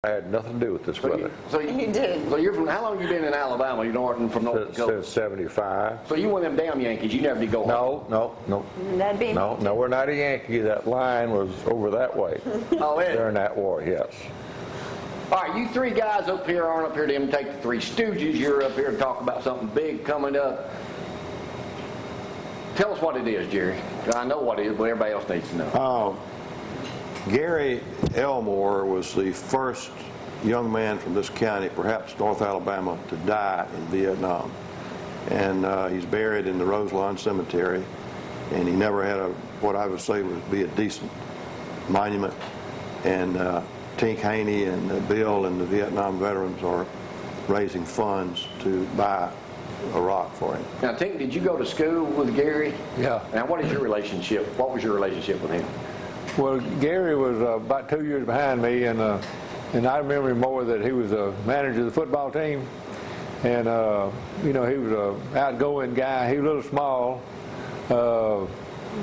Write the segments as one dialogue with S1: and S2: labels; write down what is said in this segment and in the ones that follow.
S1: I had nothing to do with this weather.
S2: You did.
S3: So you're from, how long you been in Alabama? You're from North Dakota?
S1: Since 75.
S3: So you one of them damn Yankees. You never did go home?
S1: No.
S2: That'd be
S1: No, we're not a Yankee. That line was over that way.
S3: Oh, is it?
S1: During that war, yes.
S3: All right, you three guys up here aren't up here to imitate the Three Stooges. You're up here to talk about something big coming up. Tell us what it is, Jerry. I know what it is, but everybody else needs to know.
S4: Gary Elmore was the first young man from this county, perhaps North Alabama, to die in Vietnam. And he's buried in the Roselawn Cemetery, and he never had what I would say would be a decent monument. And Tink, Haney, and Bill and the Vietnam veterans are raising funds to buy a rock for him.
S3: Now, Tink, did you go to school with Gary?
S1: Yeah.
S3: Now, what is your relationship? What was your relationship with him?
S1: Well, Gary was about 2 years behind me, and I remember him more that he was a manager of the football team, and you know, he was an outgoing guy. He was a little small,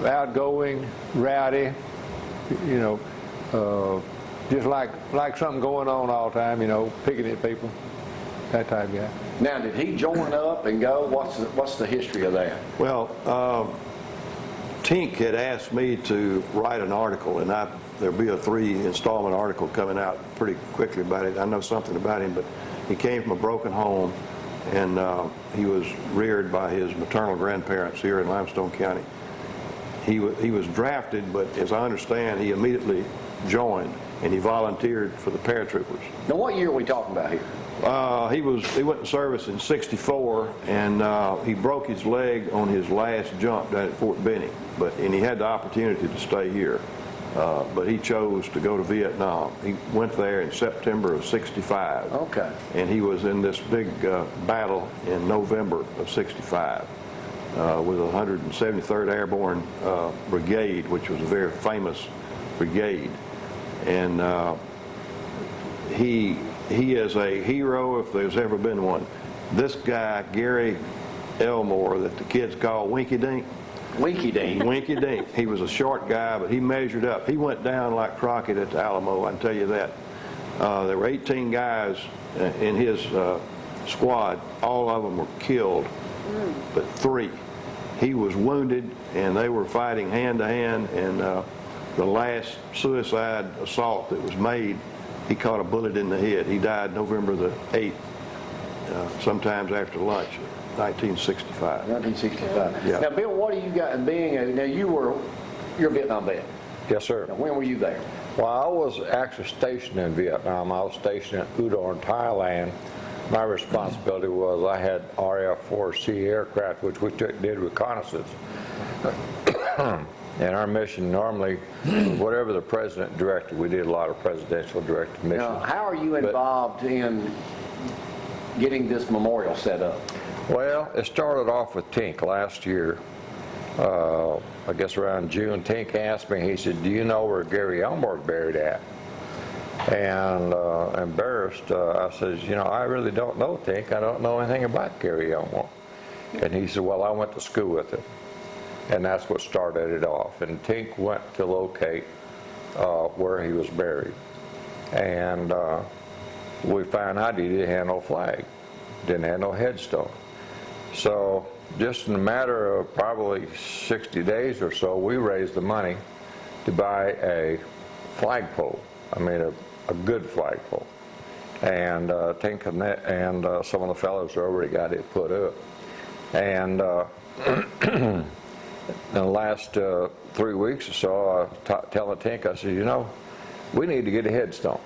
S1: outgoing, rowdy, you know, just like something going on all the time, you know, picking at people, that type of guy.
S3: Now, did he join up and go? What's the history of that?
S4: Well, Tink had asked me to write an article, and there'll be a 3-installment article coming out pretty quickly about it. I know something about him, but he came from a broken home, and he was reared by his maternal grandparents here in Limestone County. He was drafted, but as I understand, he immediately joined, and he volunteered for the paratroopers.
S3: Now, what year are we talking about here?
S4: He went to service in '64, and he broke his leg on his last jump down at Fort Benning. And he had the opportunity to stay here, but he chose to go to Vietnam. He went there in September of '65.
S3: Okay.
S4: And he was in this big battle in November of '65 with the 173rd Airborne Brigade, which was a very famous brigade. And he is a hero if there's ever been one. This guy, Gary Elmore, that the kids call Winky Dink.
S3: Winky Dink.
S4: Winky Dink. He was a short guy, but he measured up. He went down like Crockett at the Alamo, I can tell you that. There were 18 guys in his squad. All of them were killed, but 3. He was wounded, and they were fighting hand to hand, and the last suicide assault that was made, he caught a bullet in the head. He died November the 8th, sometimes after lunch, 1965.
S3: 1965.
S4: Yeah.
S3: Now, Bill, what do you got now you're a Vietnam vet.
S1: Yes, sir.
S3: Now, when were you there?
S1: Well, I was actually stationed in Vietnam. I was stationed in Udon, Thailand. My responsibility was I had RF-4C aircraft, which we did reconnaissance. And our mission normally, whatever the president directed, we did a lot of presidential directed missions.
S3: Now, how are you involved in getting this memorial set up?
S1: Well, it started off with Tink last year. I guess around June, Tink asked me, he said, "Do you know where Gary Elmore's buried at?" And embarrassed, I said, "You know, I really don't know, Tink. I don't know anything about Gary Elmore." And he said, "Well, I went to school with him." And that's what started it off. And Tink went to locate where he was buried. And we found out he didn't have no flag, didn't have no headstone. So just in a matter of probably 60 days or so, we raised the money to buy a flagpole. I mean, a good flagpole. And Tink and some of the fellows already got it put up. And in the last 3 weeks or so, I was telling Tink, I said, "You know, we need to get a headstone."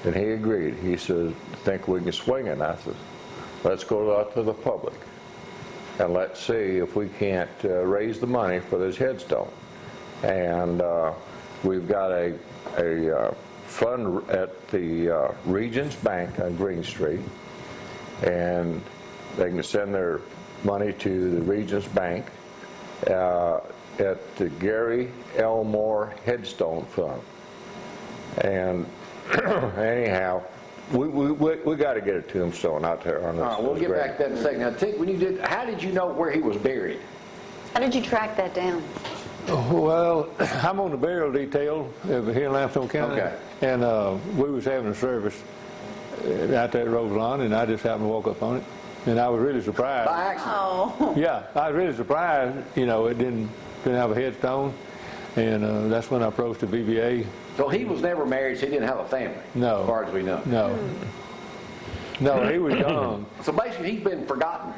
S1: And he agreed. He said, "Think we can swing it?" And I said, "Let's go out to the public and let's see if we can't raise the money for this headstone." And we've got a fund at the Regions Bank on Green Street, and they can send their money to the Regions Bank at the Gary Elmore Headstone Fund. And anyhow, we got to get a tombstone out there on this.
S3: All right, we'll get back to that in a second. Now, Tink, how did you know where he was buried?
S2: How did you track that down? Well, I'm on the burial detail over here in Limestone County.
S3: Okay.
S2: And we was having a service out there at Roselawn, and I just happened to walk up on it. And I was really surprised.
S3: By accident.
S5: Oh,
S2: Yeah, I was really surprised, you know, it didn't have a headstone. And that's when I approached the BBA.
S3: So he was never married, so he didn't have a family?
S2: No.
S3: As far as we know?
S2: No. No, he was young.
S3: So basically, he's been forgotten.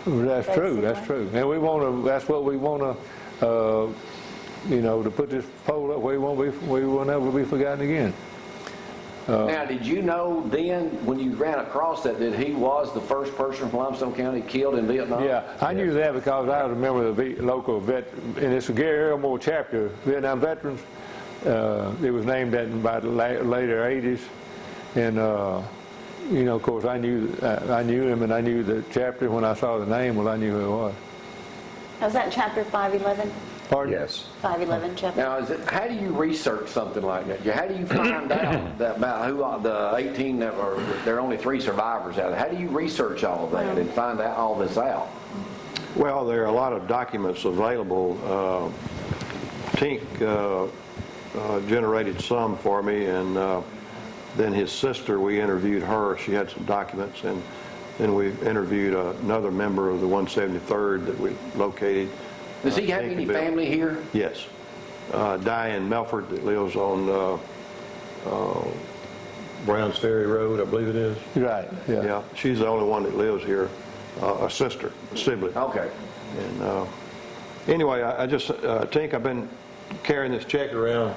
S2: That's true, that's
S5: Basically.
S2: true. And we want to, that's what we want to, you know, to put this pole up where we will never be forgotten again.
S3: Now, did you know then, when you ran across that he was the first person from Limestone County killed in Vietnam?
S2: Yeah, I knew that because I was a member of the local vet, and it's a Gary Elmore chapter, Vietnam Veterans. It was named that by the later 80s. And, you know, of course, I knew him, and I knew the chapter. When I saw the name, well, I knew who it was.
S5: was that chapter 511?
S2: Pardon?
S1: Yes.
S5: 511 chapter?
S3: Now, how do you research something like that? How do you find out about who the 18 that were, there are only 3 survivors out there? How do you research all of that and find out all this out?
S4: Well, there are a lot of documents available. Tink generated some for me, and then his sister, we interviewed her. She had some documents, and then we interviewed another member of the 173rd that we located.
S3: Does he have any family here?
S4: Yes. Diane Melford that lives on Browns Ferry Road, I believe it is.
S2: Right, yeah.
S4: Yeah, she's the only one that lives here, a sister, a sibling.
S3: Okay.
S4: And anyway, I just, Tink, I've been carrying this check around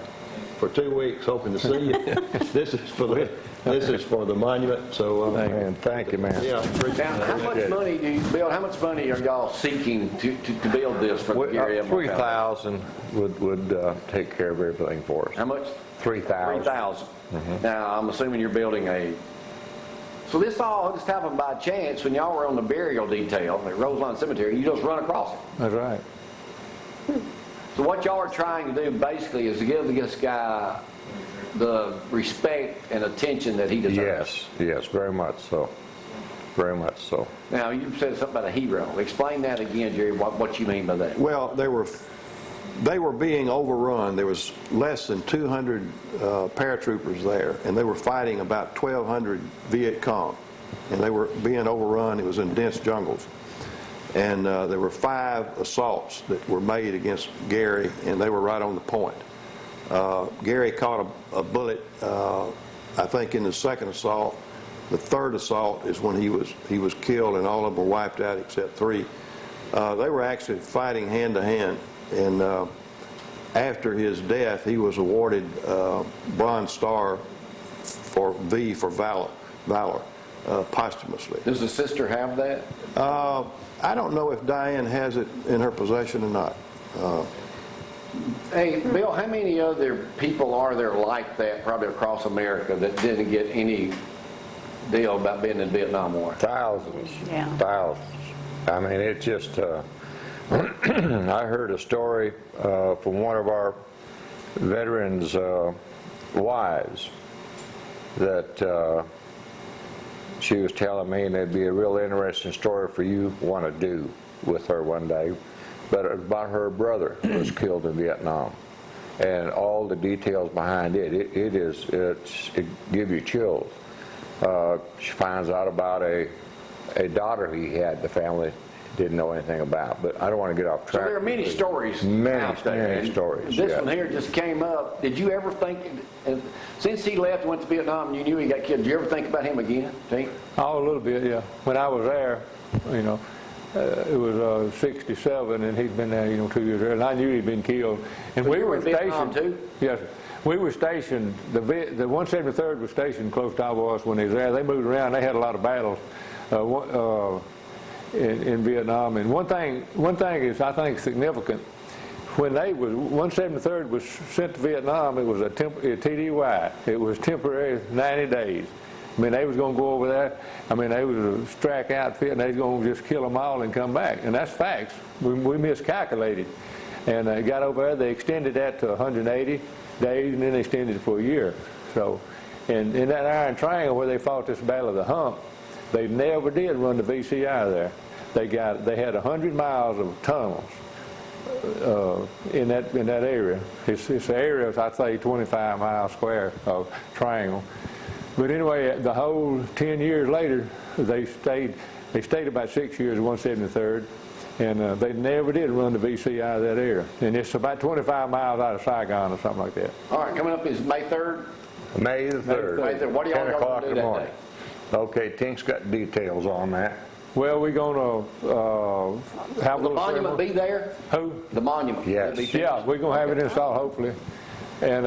S4: for 2 weeks, hoping to see you. This is for the monument, so.
S1: Man, thank you, man.
S4: Yeah, appreciate
S3: Now, how much
S1: good.
S3: money do you build? How much money are y'all seeking to build this for the Gary Elmore County?
S1: 3,000 would take care of everything for us.
S3: How much?
S1: 3,000.
S3: 3,000. Now, I'm assuming you're building so this all just happened by chance when y'all were on the burial detail at Roselawn Cemetery. You just run across it.
S2: That's right.
S3: So what y'all are trying to do basically is to give this guy the respect and attention that he deserves.
S1: Yes, yes, very much so. Very much so.
S3: Now, you said something about a hero. Explain that again, Jerry, what you mean by that.
S4: Well, they were being overrun. There was less than 200 paratroopers there, and they were fighting about 1,200 Viet Cong, and they were being overrun. It was in dense jungles. And there were 5 assaults that were made against Gary, and they were right on the point. Gary caught a bullet, I think, in the second assault. The third assault is when he was killed, and all of them were wiped out except 3. They were actually fighting hand to hand, and after his death, he was awarded Bronze Star for valor posthumously.
S3: Does the sister have that?
S4: I don't know if Diane has it in her possession or not.
S3: Hey, Bill, how many other people are there like that, probably across America, that didn't get any deal about being in the Vietnam War?
S1: Thousands.
S5: Yeah.
S1: Thousands. I mean, it just, I heard a story from one of our veterans' wives that she was telling me, and it'd be a real interesting story for you to want to do with her one day, but about her brother who was killed in Vietnam, and all the details behind it. It gives you chills. She finds out about a daughter he had, the family didn't know anything about, but I don't want to get off track.
S3: So there are many stories out there.
S1: Many
S3: And
S1: stories,
S3: This
S1: yeah.
S3: one here just came up. Did you ever think, since he left and went to Vietnam and you knew he got killed, did you ever think about him again, Tink?
S2: Oh, a little bit, yeah. When I was there, you know, it was 67, and he'd been there, 2 years earlier, and I knew he'd been killed. And
S3: So
S2: we
S3: you were
S2: were
S3: in Vietnam
S2: stationed.
S3: too?
S2: Yes, sir. We were stationed. The 173rd was stationed close to I was when he was there. They moved around. They had a lot of battles in Vietnam. And one thing is, I think, significant. When 173rd was sent to Vietnam, it was a TDY. It was temporary, 90 days. I mean, they was going to go over there. I mean, they was a strike outfit, and they was going to just kill them all and come back. And that's facts. We miscalculated. And they got over there. They extended that to 180 days, and then they extended it for a year. So, and in that Iron Triangle where they fought this Battle of the Hump, they never did run the VCI there. They had 100 miles of tunnels, in that area. It's an area of, I'd say, 25 miles square of triangle. But anyway, the whole 10 years later, they stayed about 6 years at 173rd, and they never did run the VC out of that area. And it's about 25 miles out of Saigon or something like that.
S3: All right, coming up is May 3rd.
S1: May the 3rd.
S3: May 3rd. What are y'all
S1: 10 o'clock
S3: gonna
S1: in
S3: do
S1: the
S3: that
S1: morning. Okay, Tink's got details on that.
S2: Well, we're going to have a
S3: Will the
S2: little
S3: monument
S2: ceremony.
S3: be there?
S2: Who?
S3: The monument?
S1: Yes.
S3: Will it be finished?
S2: Yeah, we're going to have it installed, hopefully. And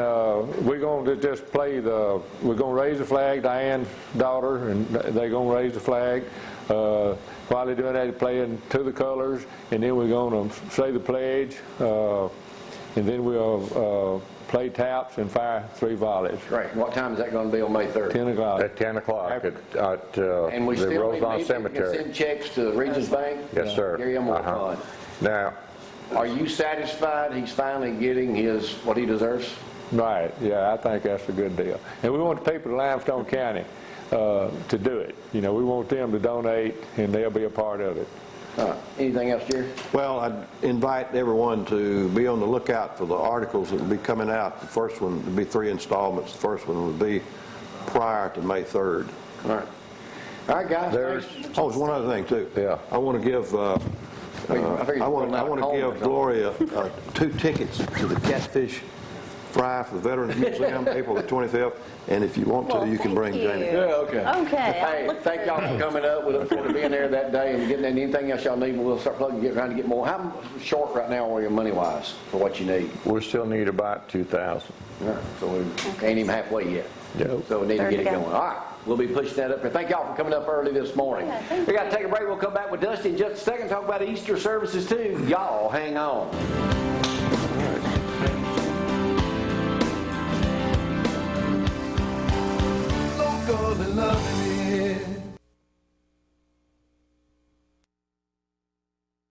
S2: we're going to just play we're going to raise the flag, Diane's daughter, and they're going to raise the flag. While they're doing that, playing to the colors, and then we're going to say the pledge, and then we'll play taps and fire 3 volleys.
S3: Great. What time is that going to be on May 3rd?
S2: 10 o'clock.
S1: At 10 o'clock at
S3: And we
S1: the
S3: still need
S1: Rosemont
S3: to
S1: Cemetery.
S3: send checks to the Regions Bank?
S1: Yes, sir.
S3: Gary Elmore Fund.
S1: Now,
S3: Are you satisfied he's finally getting what he deserves?
S2: Right, yeah, I think that's a good deal. And we want the people of Limestone County to do it. You know, we want them to donate, and they'll be a part of it.
S3: All right. Anything else, Jerry?
S4: Well, I'd invite everyone to be on the lookout for the articles that will be coming out. The first one will be 3 installments. The first one will be prior to May 3rd.
S3: All right. All right, guys.
S1: There's-
S3: thanks.
S4: Oh, there's one other thing, too.
S1: Yeah.
S4: I want to give,
S3: I figured
S4: I
S3: you
S4: want
S3: were going out
S4: to
S3: home or
S4: give
S3: something.
S4: Gloria 2 tickets to the Catfish Fry for the Veterans Museum, April the 25th. And if you want to,
S5: Well,
S4: you can bring
S5: thank
S4: Jamie.
S5: you.
S3: Yeah, okay.
S5: Okay, I'll
S3: Hey,
S5: look
S3: thank
S5: for
S3: y'all
S5: it.
S3: for coming up. We look forward to being there that day and getting anything else y'all need. We'll start plugging, trying to get more. How short right now are you money-wise for what you need?
S1: we still need about 2,000.
S3: All right, so we ain't even halfway yet.
S1: Yeah.
S3: So we need to
S5: Third
S3: get it
S5: to go.
S3: going. All right, we'll be pushing that up there. Thank y'all for coming up early this morning.
S5: Yeah, thank
S3: We got to take a break. We'll come back with Dusty in just a second, talk about Easter services too. Y'all hang on.
S6: Local and loving